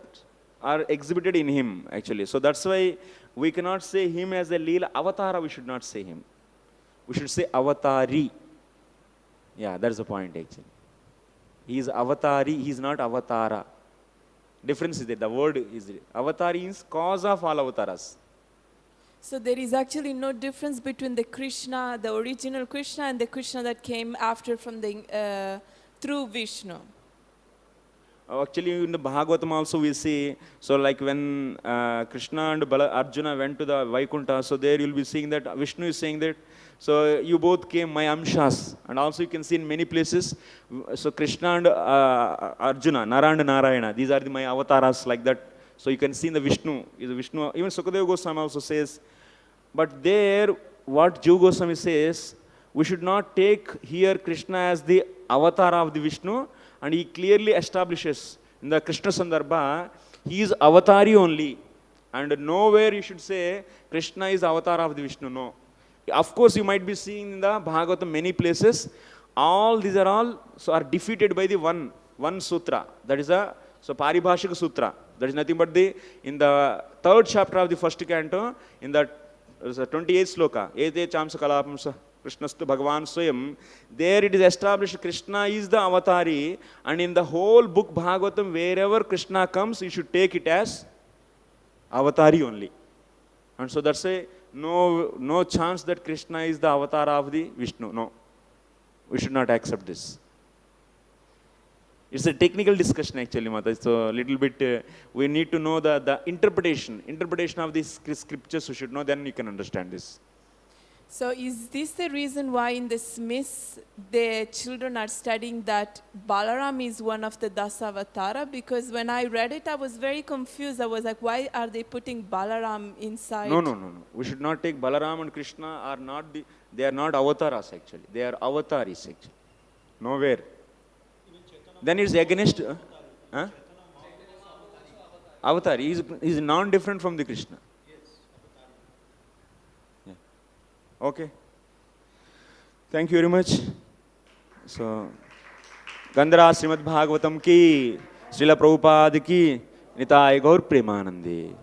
exhibited in him, actually. So that's why we cannot say him as a Leela avatara. We should not say him. We should say avatari. Yeah, that's the point, actually. He is avatari. He is not avatara. Difference is that the word is avatari is cause of all avatars. So there is actually no difference between the Krishna, the original Krishna, and the Krishna that came after from the through Vishnu. Actually, in the Bhagavatam also we see, so like when Krishna and Arjuna went to the Vaikuntha, so there you'll be seeing that Vishnu is saying that, so you both came my amshas. And also you can see in many places, so Krishna and Arjuna, Nara and Narayana, these are my avatars like that. So you can see in the Vishnu, even Sukadeva Goswami also says, but there what Jiva Goswami says, we should not take here Krishna as the avatar of the Vishnu, and he clearly establishes in the Krishna Sandarbha, he is avatari only. And nowhere you should say Krishna is avatar of the Vishnu, no. Of course, you might be seeing in the Bhagavatam many places, all these are all defeated by the one sutra. That is a Paribhashika Sutra. That is nothing but in the third chapter of the first canto, in the 28th sloka, Ete Chamsa Kalapamsa Krishnastu Bhagavan Swayam, there it is established Krishna is the avatari, and in the whole book Bhagavatam, wherever Krishna comes, you should take it as avatari only. And so that's a no chance that Krishna is the avatar of the Vishnu. No. We should not accept this. It's a technical discussion actually, Mata. So a little bit, we need to know the interpretation of these scriptures. We should know, then you can understand this. So is this the reason why in the Smiths, the children are studying that Balaram is one of the Dasavatara? Because when I read it, I was very confused. I was like, why are they putting Balaram inside? No. We should not take Balaram and Krishna they are not avatars actually. They are avataris actually. Nowhere. Then it's against avatar. He is non-different from the Krishna. Yeah. Okay. Thank you very much. So, Gandhara Srimad Bhagavatam ki, Srila Prabhupada ki, Nitai Gaur Premanande.